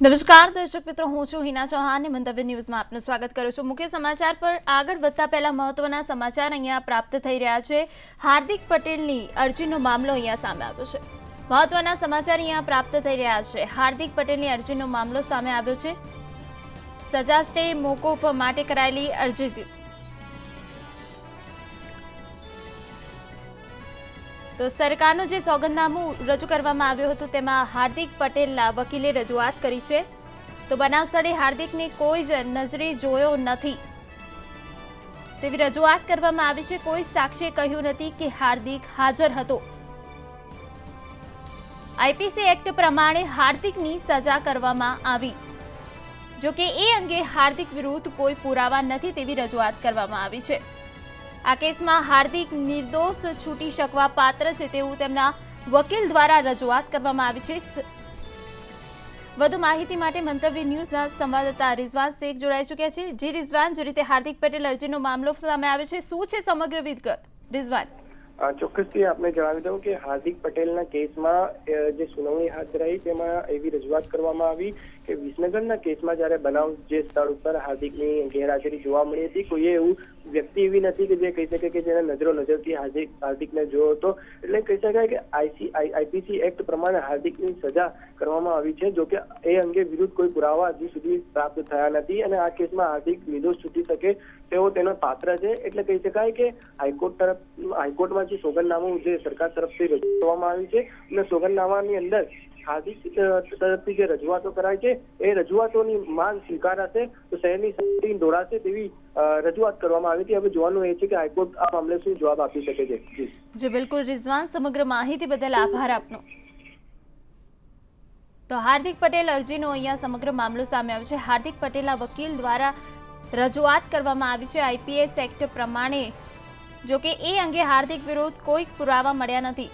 નમસ્કાર દર્શક મિત્રો, હું છું હિના ચૌહાણ. મંતવ્ય ન્યૂઝમાં આપનું સ્વાગત કરું છું. મુખ્ય સમાચાર પર આગળ વધતા પહેલા મહત્વના સમાચાર અહીંયા પ્રાપ્ત થઈ રહ્યા છે. હાર્દિક પટેલની અરજીનો મામલો અહીંયા સામે આવ્યો છે. મહત્વના સમાચાર અહીંયા પ્રાપ્ત થઈ રહ્યા છે. હાર્દિક પટેલની અરજીનો મામલો સામે આવ્યો છે. સજા સ્ટે મોકૂફ માટે કરાયેલી અરજી. તો સરકારનું જે સોગંદનામું રજૂ કરવામાં આવ્યું હતું તેમાં હાર્દિક પટેલના વકીલે રજૂઆત કરી છે. તો બનાવ સ્થળે હાર્દિકને કોઈ જ નજરે જોયો નથી તેવી રજૂઆત કરવામાં આવી છે. કોઈ સાક્ષીએ કહ્યું નથી કે હાર્દિક હાજર હતો. આઈપીસી એક્ટ પ્રમાણે હાર્દિકની સજા કરવામાં આવી. જોકે એ અંગે હાર્દિક વિરુદ્ધ કોઈ પુરાવા નથી તેવી રજૂઆત કરવામાં આવી છે. આ કેસમાં હાર્દિક નિર્દોષ છૂટી શકવા પાત્ર છે તેવું તેમના વકીલ દ્વારા રજૂઆત કરવામાં આવી છે. વધુ માહિતી માટે મંતવ્ય ન્યૂઝના સંવાદદાતા રિઝવાન શેખ જોડાઈ ચૂક્યા છે. જી રિઝવાન, જે રીતે હાર્દિક પટેલ અરજીનો મામલો સામે આવ્યો છે, શું છે સમગ્ર વિગત? રિઝવાન, ચોક્કસથી આપને જણાવી દઉં કે હાર્દિક પટેલના કેસમાં જે સુનાવણી હાથ ધરાઈ તેમાં એવી રજૂઆત કરવામાં આવી કે વિસનગરના કેસમાં જ્યારે બનાવ જે સ્થળ ઉપર હાર્દિકની ગેરહાજરી જોવા મળી હતી, કોઈએ એવું વ્યક્તિ એવી નથી કે જે કહી શકે કે જેને નજરથી હાર્દિકને જોયો હતો. એટલે કહી શકાય કે આઈપીસી એક્ટ પ્રમાણે હાર્દિકની સજા કરવામાં આવી છે. જોકે એ અંગે વિરુદ્ધ કોઈ પુરાવા હજી સુધી પ્રાપ્ત થયા નથી અને આ કેસમાં હાર્દિક નિર્દોષ છૂટી શકે તેવો તેનો પાત્ર છે. એટલે કહી શકાય કે હાઈકોર્ટમાં જે સોગંદનામું જે સરકાર તરફથી રજૂ કરવામાં આવ્યું છે અને સોગંદનામાની અંદર હાર્દિક તરફથી જે રજૂઆતો કરાય છે એ રજૂઆતોની માંગ સ્વીકારાશે તો શહેરની શાંતિ દોડાશે તેવી રજૂઆત કરવામાં આવી હતી. હવે જોવાનું એ છે કે હાઈકોર્ટ આ મામલે શું જવાબ આપી શકે છે. જી બિલકુલ રિઝવાન, સમગ્ર માહિતી બદલ આભાર આપનો. તો હાર્દિક પટેલ અરજીનો અહીંયા સમગ્ર મામલો સામે આવ્યો છે. હાર્દિક પટેલના વકીલ દ્વારા રજૂઆત કરવામાં આવી છે આઈપીએસ એક્ટ પ્રમાણે. જોકે એ અંગે હાર્દિક વિરુદ્ધ કોઈ પુરાવા મળ્યા નથી.